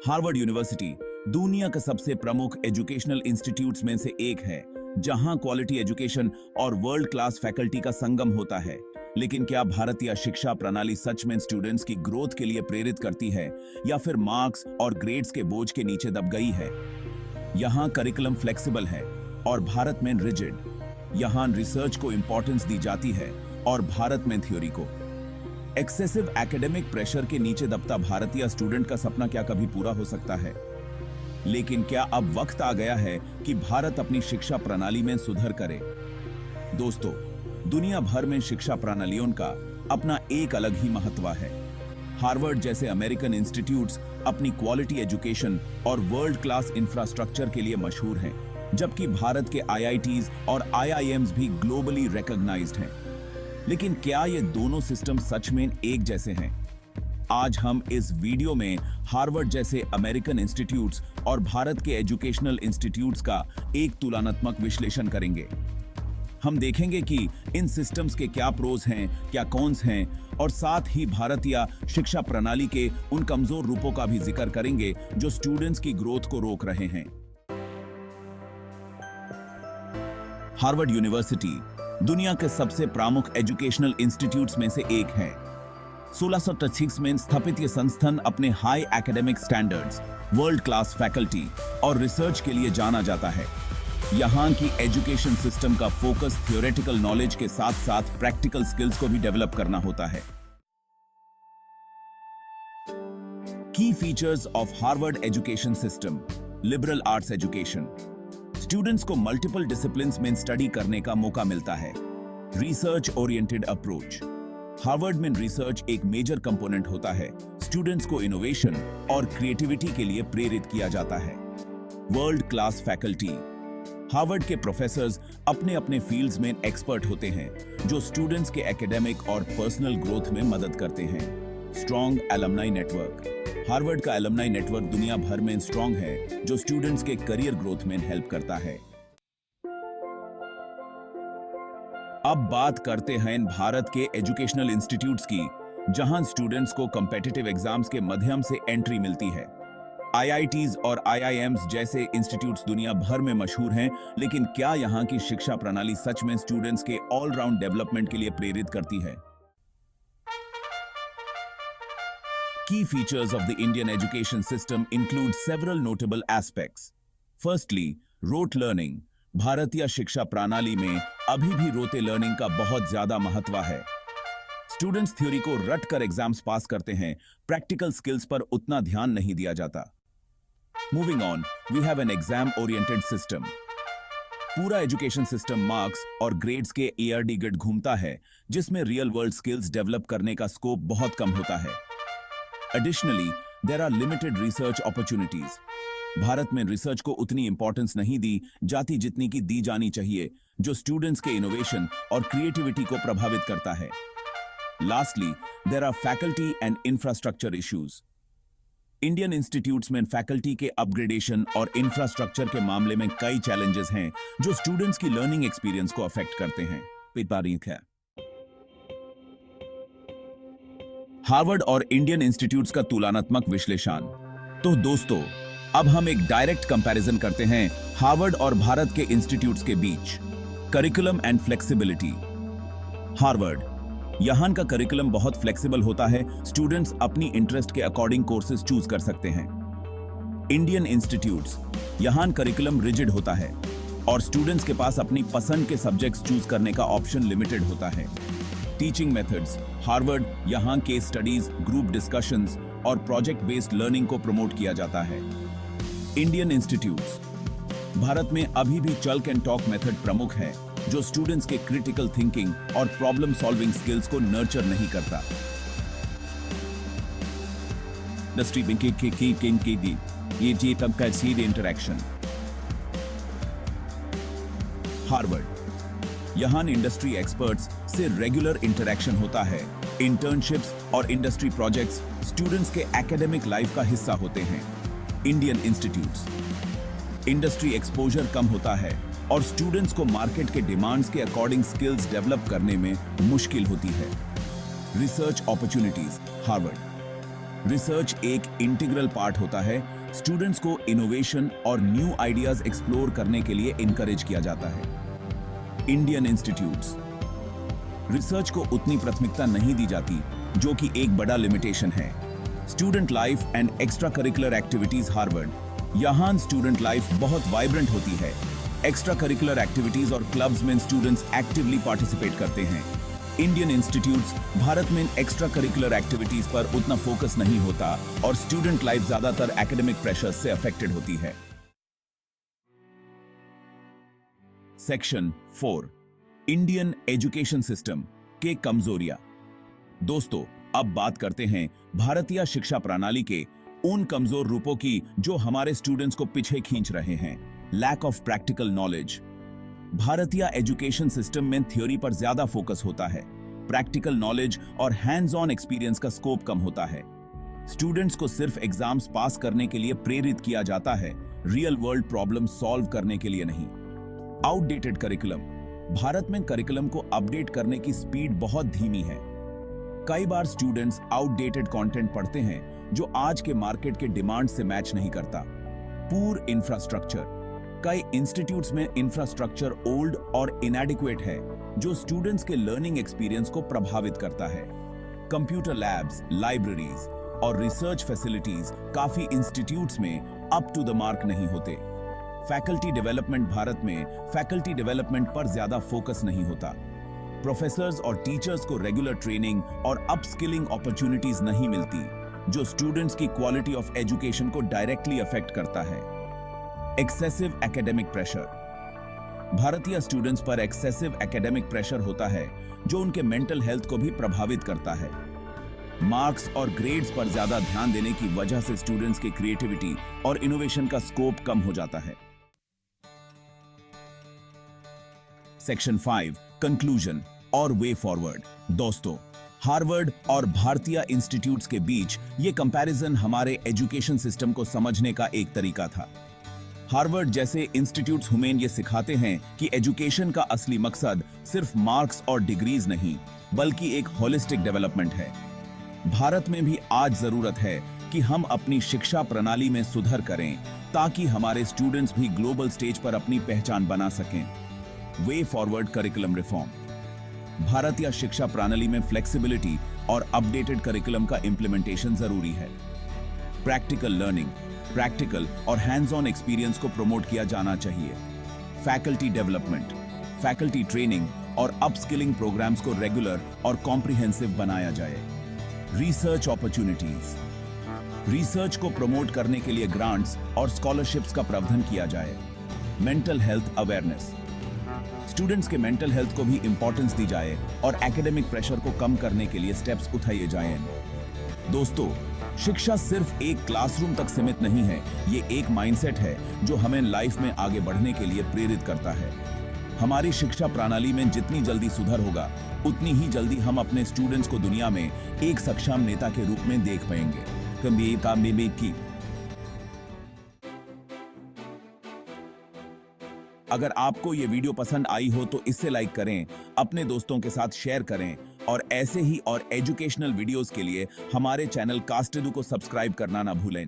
Harvard university दुनिया का सबसे प्रमुख एजुकेशनल इंस्टीट्यूट्स में से एक है, जहां क्वालिटी एजुकेशन और वर्ल्ड क्लास फैकल्टी का संगम होता है। लेकिन क्या भारतीय शिक्षा प्रणाली सच में स्टूडेंट्स की ग्रोथ के लिए प्रेरित करती है, या फिर मार्क्स और ग्रेड्स के बोझ के नीचे दब गई है? यहाँ करिकुलम फ्लेक्सिबल है और भारत में रिजिड। यहाँ रिसर्च को इंपॉर्टेंस दी जाती है और भारत में थ्योरी को। एक्सेसिव एकेडमिक प्रेशर के नीचे दबता भारतीय स्टूडेंट का सपना क्या कभी पूरा हो सकता है? लेकिन क्या अब वक्त आ गया है कि भारत अपनी शिक्षा प्रणाली में सुधार करे? दोस्तों, दुनिया भर में शिक्षा प्रणालियों का अपना एक अलग ही महत्व है। हार्वर्ड जैसे अमेरिकन इंस्टीट्यूट्स अपनी क्वालिटी एजुकेशन और वर्ल्ड क्लास इंफ्रास्ट्रक्चर के लिए मशहूर हैं, जबकि भारत के आईआईटीज और आईआईएम्स भी ग्लोबली रिकॉग्नाइज्ड हैं। लेकिन क्या ये दोनों सिस्टम सच में एक जैसे हैं? आज हम इस वीडियो में हार्वर्ड जैसे अमेरिकन इंस्टीट्यूट्स और भारत के एजुकेशनल इंस्टीट्यूट्स का एक तुलनात्मक विश्लेषण करेंगे। हम देखेंगे कि इन सिस्टम्स के क्या प्रोज हैं, क्या कॉन्स हैं, और साथ ही भारतीय शिक्षा प्रणाली के उन कमजोर रूपों का भी जिक्र करेंगे जो स्टूडेंट्स की ग्रोथ को रोक रहे हैं। हार्वर्ड यूनिवर्सिटी दुनिया के सबसे प्रमुख एजुकेशनल इंस्टीट्यूट्स में से एक है। 1636 में स्थापित यह संस्थान अपने high academic standards, world class faculty और रिसर्च के लिए जाना जाता है। यहाँ की एजुकेशन सिस्टम का फोकस थ्योरेटिकल नॉलेज के साथ साथ प्रैक्टिकल स्किल्स को भी डेवलप करना होता है। की features of Harvard education system: liberal arts education. Students को मल्टीपल डिसिप्लिन्स में स्टडी करने का मौका मिलता है। रिसर्च ओरिएंटेड अप्रोच: हार्वर्ड में रिसर्च एक मेजर कंपोनेंट होता है। स्टूडेंट्स को इनोवेशन और क्रिएटिविटी के लिए प्रेरित किया जाता है। वर्ल्ड क्लास फैकल्टी: हार्वर्ड के प्रोफेसर्स अपने अपने फील्ड्स में एक्सपर्ट होते हैं, जो स्टूडेंट्स के एकेडमिक और पर्सनल ग्रोथ में मदद करते हैं। स्ट्रॉन्ग एलुमनाई नेटवर्क: हार्वर्ड का एलुमनाई नेटवर्क दुनिया भर में स्ट्रॉन्ग है, जो स्टूडेंट्स के करियर ग्रोथ में हेल्प करता है। अब बात करते हैं भारत के एजुकेशनल इंस्टीट्यूट्स की, जहां स्टूडेंट्स को कॉम्पिटिटिव एग्जाम्स के माध्यम से एंट्री मिलती है। आईआईटीज और आईआईएम्स जैसे इंस्टीट्यूट्स दुनिया भर में मशहूर हैं, लेकिन क्या यहां की शिक्षा प्रणाली सच में स्टूडेंट्स के ऑलराउंड डेवलपमेंट के लिए प्रेरित करती है? Key features of the Indian education system include several notable aspects. Firstly, rote learning. भारतीय शिक्षा प्रणाली में अभी भी रोते लर्निंग का बहुत ज्यादा महत्व है। स्टूडेंट्स थ्योरी को रट कर एग्जाम्स पास करते हैं, प्रैक्टिकल स्किल्स पर उतना ध्यान नहीं दिया जाता। Moving on, we have an exam oriented system. पूरा एजुकेशन सिस्टम मार्क्स और ग्रेड्स के ERD ग्रिड घूमता है, जिसमें रियल वर्ल्ड स्किल्स डेवलप करने का स्कोप बहुत कम होता है। Additionally, there are limited research opportunities. Bharat में रिसर्च को उतनी इंपॉर्टेंस नहीं दी जाती जितनी की दी जानी चाहिए, जो स्टूडेंट्स के इनोवेशन और क्रिएटिविटी को प्रभावित करता है। Lastly, there are faculty and infrastructure issues. Indian institutes में फैकल्टी के अपग्रेडेशन और इंफ्रास्ट्रक्चर के मामले में कई चैलेंजेस हैं, जो स्टूडेंट्स की लर्निंग एक्सपीरियंस को अफेक्ट करते हैं। तारीख है हार्वर्ड और इंडियन इंस्टीट्यूट्स का तुलनात्मक विश्लेषण। तो दोस्तों, अब हम एक डायरेक्ट कंपैरिजन करते हैं हार्वर्ड और भारत के इंस्टीट्यूट्स के बीच। Curriculum and flexibility. हार्वर्ड, यहां का करिकुलम बहुत फ्लेक्सिबल होता है, स्टूडेंट्स अपनी इंटरेस्ट के अकॉर्डिंग कोर्सेज चूज कर सकते हैं। इंडियन इंस्टीट्यूट्स, यहां करिकुलम रिजिड होता है और स्टूडेंट्स के पास अपनी पसंद के सब्जेक्ट्स चूज करने का ऑप्शन लिमिटेड होता है। Teaching methods. हार्वर्ड, यहाँ केस स्टडीज, ग्रुप डिस्कशंस और प्रोजेक्ट बेस्ड लर्निंग को प्रमोट किया जाता है। इंडियन इंस्टीट्यूट्स, भारत में अभी भी चल्क एंड टॉक मेथड प्रमुख है, जो स्टूडेंट्स के क्रिटिकल थिंकिंग और प्रॉब्लम सॉल्विंग स्किल्स को नर्चर नहीं करता। इंटरेक्शन। हार्वर्ड, यहां इंडस्ट्री एक्सपर्ट्स से रेगुलर इंटरेक्शन होता है। इंटर्नशिप्स और इंडस्ट्री प्रोजेक्ट्स स्टूडेंट्स के एकेडमिक लाइफ का हिस्सा होते हैं। इंडियन इंस्टीट्यूट्स, इंडस्ट्री एक्सपोजर कम होता है और स्टूडेंट्स को मार्केट के डिमांड्स के अकॉर्डिंग स्किल्स डेवलप करने में मुश्किल होती है। Research opportunities. हार्वर्ड, रिसर्च एक इंटीग्रल पार्ट होता है। स्टूडेंट्स को इनोवेशन और न्यू आइडियाज एक्सप्लोर करने के लिए इनकरेज किया जाता है। इंडियन इंस्टीट्यूट्स, रिसर्च को उतनी प्राथमिकता नहीं दी जाती, जो कि एक बड़ा लिमिटेशन है। Student life and extra curricular activities. Harvard, यहाँ स्टूडेंट लाइफ बहुत वाइब्रेंट होती है। एक्स्ट्रा करिकुलर एक्टिविटीज और क्लब्स में स्टूडेंट्स एक्टिवली पार्टिसिपेट करते हैं। इंडियन इंस्टीट्यूट्स, भारत में एक्स्ट्रा करिकुलर एक्टिविटीज पर उतना फोकस नहीं होता और स्टूडेंट लाइफ ज्यादातर एकेडमिक प्रेशर से अफेक्टेड होती है। सेक्शन 4, इंडियन एजुकेशन सिस्टम के कमजोरियां। दोस्तों, अब बात करते हैं भारतीय शिक्षा प्रणाली के उन कमजोर रूपों की जो हमारे स्टूडेंट्स को पीछे खींच रहे हैं। Lack of practical knowledge. भारतीय एजुकेशन सिस्टम में थ्योरी पर ज्यादा फोकस होता है। प्रैक्टिकल नॉलेज और हैंड्स ऑन एक्सपीरियंस का स्कोप कम होता है। स्टूडेंट्स को सिर्फ एग्जाम्स पास करने के लिए प्रेरित किया जाता है, रियल वर्ल्ड प्रॉब्लम सॉल्व करने के लिए नहीं। Outdated curriculum. भारत में करिकुलम को अपडेट करने की स्पीड बहुत धीमी है। कई बार स्टूडेंट्स आउटडेटेड कंटेंट पढ़ते हैं जो आज के मार्केट के डिमांड से मैच नहीं करता। पूर इंफ्रास्ट्रक्चर। कई इंस्टीट्यूट्स में इंफ्रास्ट्रक्चर ओल्ड और इनएडिक्वेट है, जो स्टूडेंट्स के लर्निंग एक्सपीरियंस को प्रभावित करता है। कंप्यूटर लैब्स, लाइब्रेरीज और रिसर्च फैसिलिटीज काफी इंस्टीट्यूट्स में अप टू द मार्क नहीं होते। Faculty development. भारत में फैकल्टी डेवलपमेंट पर ज्यादा फोकस नहीं होता। प्रोफेसर्स और टीचर्स को रेगुलर ट्रेनिंग और अपस्किलिंग अपॉर्चुनिटीज नहीं मिलती, जो स्टूडेंट्स की क्वालिटी ऑफ एजुकेशन को डायरेक्टली अफेक्ट करता है। Excessive academic pressure. भारतीय स्टूडेंट्स पर एक्सेसिव एकेडमिक प्रेशर होता है, जो उनके मेंटल हेल्थ को भी प्रभावित करता है। मार्क्स और ग्रेड्स पर ज्यादा ध्यान देने की वजह से स्टूडेंट्स की क्रिएटिविटी और इनोवेशन का स्कोप कम हो जाता है। सेक्शन 5, कंक्लूजन और वे फॉरवर्ड। दोस्तों, हार्वर्ड और भारतीय इंस्टीट्यूट्स के बीच ये कंपैरिजन हमारे एजुकेशन सिस्टम को समझने का एक तरीका था। हार्वर्ड जैसे इंस्टीट्यूट्स हमें ये सिखाते हैं कि एजुकेशन का असली मकसद सिर्फ मार्क्स और डिग्रीज नहीं, बल्कि एक होलिस्टिक डेवलपमेंट है। भारत में भी आज जरूरत है कि हम अपनी शिक्षा प्रणाली में सुधार करें, ताकि हमारे स्टूडेंट्स भी ग्लोबल स्टेज पर अपनी पहचान बना सकें। Way forward curriculum reform. भारतीय शिक्षा प्रणाली में फ्लेक्सिबिलिटी और अपडेटेड करिकुलम का इंप्लीमेंटेशन जरूरी है। प्रैक्टिकल लर्निंग, प्रैक्टिकल और हैंड्स ऑन एक्सपीरियंस को प्रमोट किया जाना चाहिए। फैकल्टी डेवलपमेंट, फैकल्टी ट्रेनिंग और अपस्किलिंग प्रोग्राम्स को रेगुलर और कॉम्प्रिहेंसिव बनाया जाए। रिसर्च अपॉर्चुनिटीज, रिसर्च को प्रमोट करने के लिए ग्रांट्स और स्कॉलरशिप्स का प्रावधान किया जाए। मेंटल हेल्थ अवेयरनेस, स्टूडेंट्स के मेंटल हेल्थ को भी इंपॉर्टेंस दी जाए और एकेडमिक प्रेशर को कम करने के लिए स्टेप्स उठाए जाएं। दोस्तों, शिक्षा सिर्फ एक क्लासरूम तक सीमित नहीं है, ये एक माइंडसेट है जो हमें लाइफ में आगे बढ़ने के लिए प्रेरित करता है। हमारी शिक्षा प्रणाली में जितनी जल्दी सुधार होगा, उतनी ही जल्दी हम अपने स्टूडेंट्स को दुनिया में एक सक्षम नेता के रूप में देख पाएंगे। कबीर का बेबे की। अगर आपको ये वीडियो पसंद आई हो तो इसे लाइक करें, अपने दोस्तों के साथ शेयर करें और ऐसे ही और एजुकेशनल वीडियोस के लिए हमारे चैनल कास्टेडू को सब्सक्राइब करना ना भूलें।